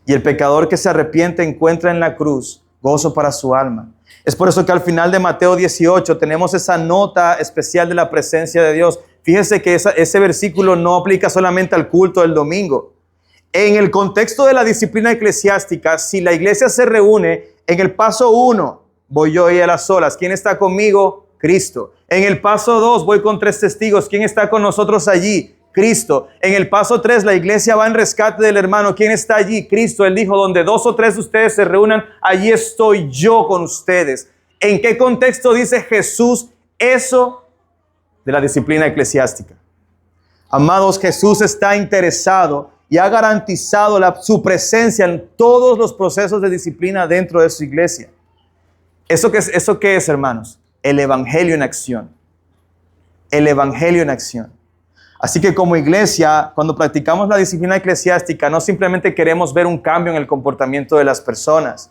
Y el pecador que se arrepiente encuentra en la cruz gozo para su alma. Es por eso que al final de Mateo 18 tenemos esa nota especial de la presencia de Dios. Fíjense que ese versículo no aplica solamente al culto del domingo. En el contexto de la disciplina eclesiástica, si la iglesia se reúne, en el paso 1, voy yo y a las solas. ¿Quién está conmigo? Cristo. En el paso 2, voy con 3 testigos. ¿Quién está con nosotros allí? Cristo. En el paso 3, la iglesia va en rescate del hermano. ¿Quién está allí? Cristo. Él dijo, donde 2 o 3 de ustedes se reúnan, allí estoy yo con ustedes. ¿En qué contexto dice Jesús eso de la disciplina eclesiástica? Amados, Jesús está interesado y ha garantizado su presencia en todos los procesos de disciplina dentro de su iglesia. ¿Eso qué es, hermanos? El evangelio en acción. El evangelio en acción. Así que como iglesia, cuando practicamos la disciplina eclesiástica, no simplemente queremos ver un cambio en el comportamiento de las personas.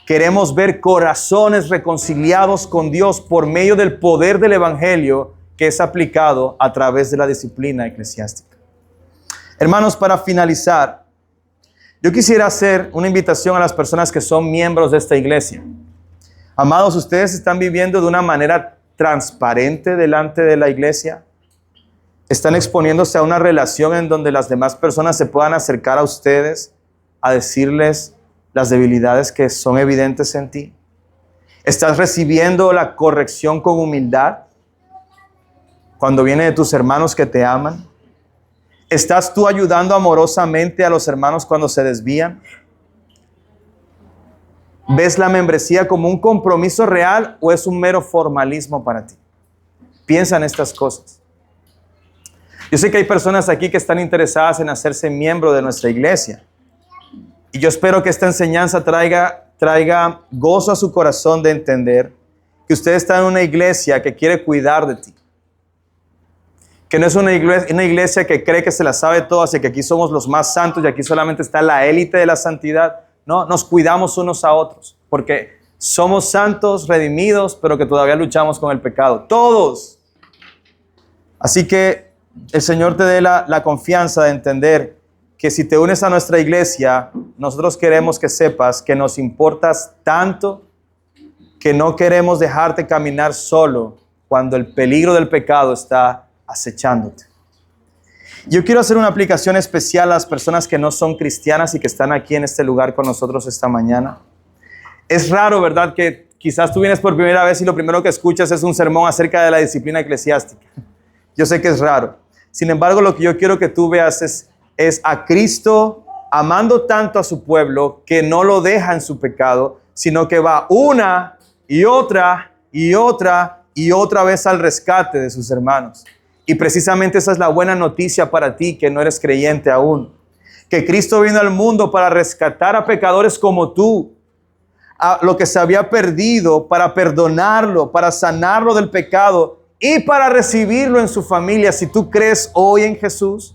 Queremos ver corazones reconciliados con Dios por medio del poder del evangelio que es aplicado a través de la disciplina eclesiástica. Hermanos, para finalizar, yo quisiera hacer una invitación a las personas que son miembros de esta iglesia. Amados, ¿ustedes están viviendo de una manera transparente delante de la iglesia? ¿Están exponiéndose a una relación en donde las demás personas se puedan acercar a ustedes a decirles las debilidades que son evidentes en ti? ¿Estás recibiendo la corrección con humildad cuando viene de tus hermanos que te aman? ¿Estás tú ayudando amorosamente a los hermanos cuando se desvían? ¿Ves la membresía como un compromiso real o es un mero formalismo para ti? Piensa en estas cosas. Yo sé que hay personas aquí que están interesadas en hacerse miembro de nuestra iglesia. Y yo espero que esta enseñanza traiga gozo a su corazón de entender que usted está en una iglesia que quiere cuidar de ti. Que no es una iglesia que cree que se la sabe todas y que aquí somos los más santos y aquí solamente está la élite de la santidad. No, nos cuidamos unos a otros porque somos santos, redimidos, pero que todavía luchamos con el pecado. Todos. Así que el Señor te dé la confianza de entender que si te unes a nuestra iglesia, nosotros queremos que sepas que nos importas tanto que no queremos dejarte caminar solo cuando el peligro del pecado está acechándote. Yo quiero hacer una aplicación especial a las personas que no son cristianas y que están aquí en este lugar con nosotros esta mañana. Es raro, ¿verdad? Que quizás tú vienes por primera vez y lo primero que escuchas es un sermón acerca de la disciplina eclesiástica. Yo sé que es raro. Sin embargo, lo que yo quiero que tú veas es a Cristo amando tanto a su pueblo que no lo deja en su pecado, sino que va una y otra y otra y otra vez al rescate de sus hermanos. Y precisamente esa es la buena noticia para ti que no eres creyente aún. Que Cristo vino al mundo para rescatar a pecadores como tú, a lo que se había perdido, para perdonarlo, para sanarlo del pecado y para recibirlo en su familia. Si tú crees hoy en Jesús,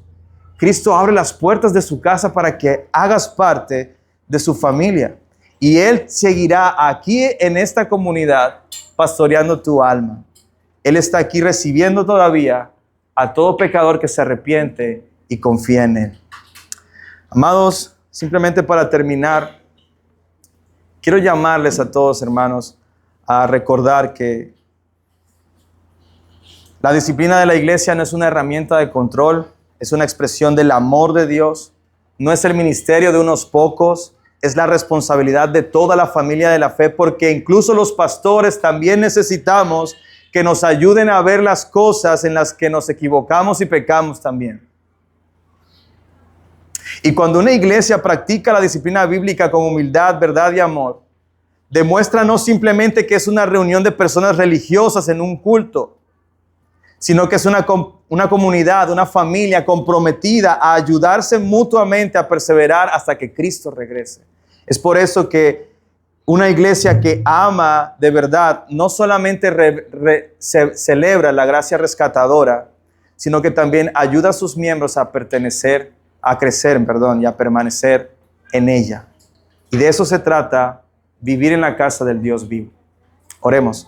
Cristo abre las puertas de su casa para que hagas parte de su familia. Y Él seguirá aquí en esta comunidad pastoreando tu alma. Él está aquí recibiendo todavía a todo pecador que se arrepiente y confía en Él. Amados, simplemente para terminar, quiero llamarles a todos, hermanos, a recordar que la disciplina de la iglesia no es una herramienta de control, es una expresión del amor de Dios, no es el ministerio de unos pocos, es la responsabilidad de toda la familia de la fe, porque incluso los pastores también necesitamos que nos ayuden a ver las cosas en las que nos equivocamos y pecamos también. Y cuando una iglesia practica la disciplina bíblica con humildad, verdad y amor, demuestra no simplemente que es una reunión de personas religiosas en un culto, sino que es una comunidad, una familia comprometida a ayudarse mutuamente a perseverar hasta que Cristo regrese. Es por eso que una iglesia que ama de verdad no solamente celebra la gracia rescatadora, sino que también ayuda a sus miembros a crecer, y a permanecer en ella. Y de eso se trata, vivir en la casa del Dios vivo. Oremos.